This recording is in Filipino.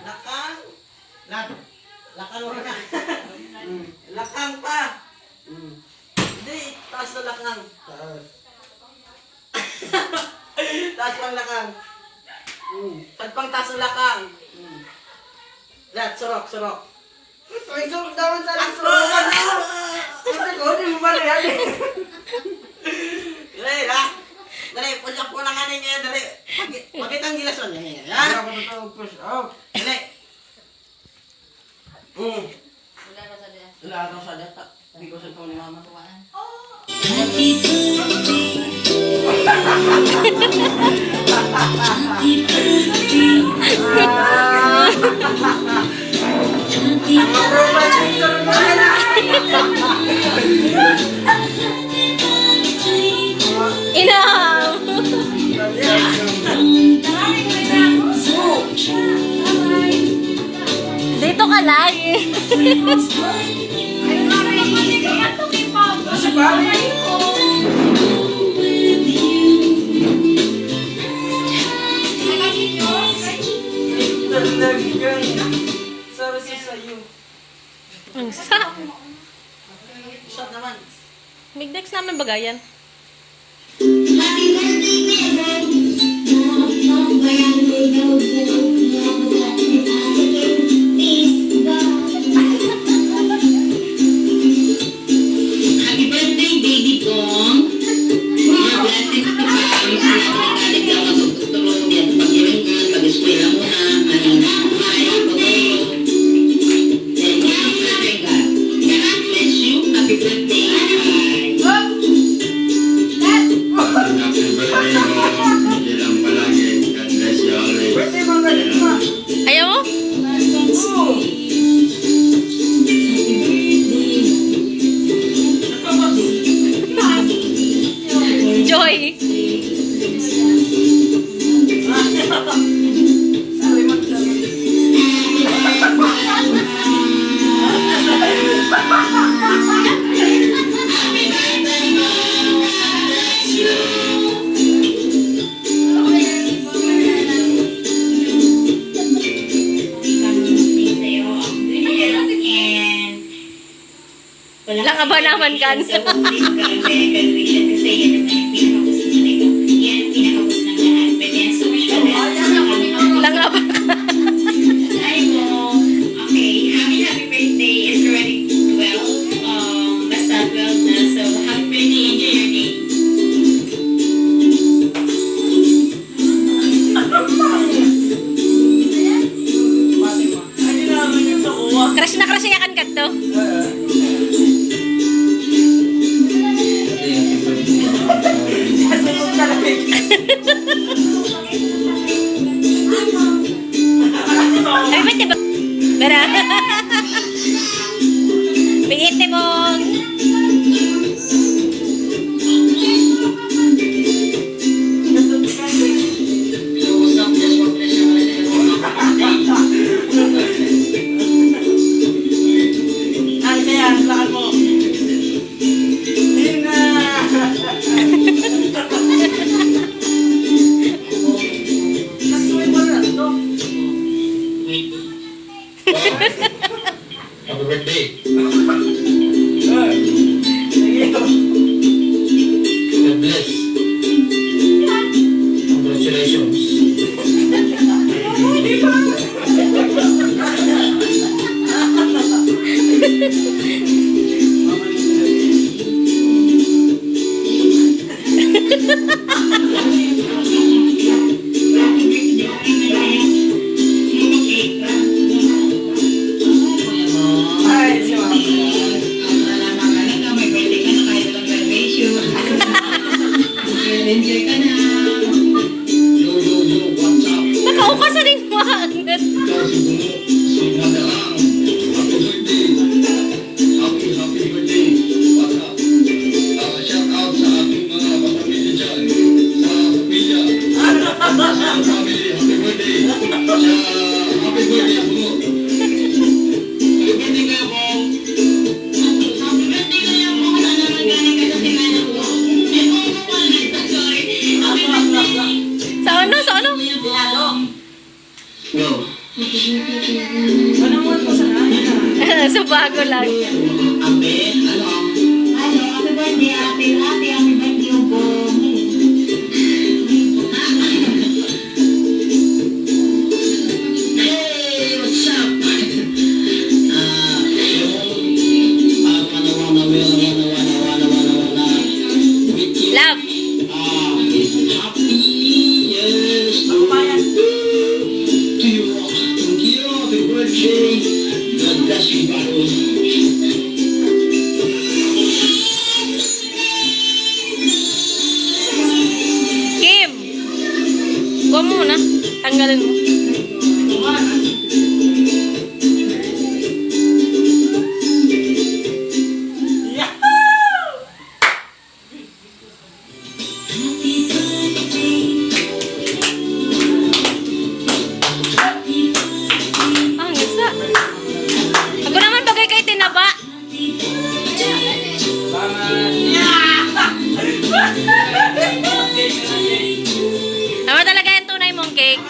Lakang. Lakang mo na. Lakang pa. Hindi, taas na lakang. Taas pang lakang. Pagpang taas na lakang. Lahat, surok, surok. Ay, so, dapat sa lang surukan. Kasi ko, di mo ba na yan eh. Dali, ha? Dali, push up mo lang kanin ngayon, dali. Pakita ang gilason. Yan, Hindi ha? ako totoo push up. Dali. Wala ka sa diyan. Wala ako sa data. Hindi ko sa ito ni mama. Tuwaan. Inam! Dito ka lang. Kasi pare. Talagang sarap sa sayo. Ang sa. Shot naman. Migdex namin bagayan. Happy birthday, baby Gong. Mga blessings to come. Susunod ka lang magtutulong din. Pag-iringan, pag-eskwela mo na. Kaya ko kayo. Then, happy birthday, God. God bless you. Happy birthday. Bye. Happy birthday mo. Hindi lang palagi. God bless you always. Birthday mo galit ma. Ayaw mo? Oo. Joy! Sorry, magsabi. Lang aba naman kan. Lang aba. Okay, happy birthday. It's already 12. Basta 12 na. So, happy birthday. Enjoy your day. Ay, naman yung sa kuha. Crush na crush yakan ka to. Kasi kung talaga. Ay, ba't diba? Bara. Pingiti mong. Ano kaya? Lakad mo. Hindi na. Nagsuwi mo na ito. Happy birthday. God bless. Congratulations. Ay, si mama. May birthday ka na kahit walang graduation. Enjoy ka na. Yo, yo, yo, what's up? Nakauka sa rin mo. Agad. Ikaw si Bungo. Sino na lang. Happy birthday. Happy birthday. What's up? Shout out sa ating mga kapamilya dyan. Sa pamilya. Sa family. Happy birthday. Happy birthday, Bungo. Happy birthday kayo, Bong. Happy birthday ka lang po. Sana magaling ka sa tingnan ko. Eh, kung ano pa lang. Sorry. Happy birthday. Sa ano? Sa ano? Kuya Bong. Go. Manamuan ko sa kanya. So bago lang. Abe, ano? Ano, happy birthday, happy birthday, Ubong. Hey, what's up? Love. Happy years to you. Thank you. Happy birthday. God bless you, Baru. Kim. Kuha mo muna. Tanggalin mo. Ang isa. Ako naman bagay kay tinaba. Tama talaga yung tunay mong cake.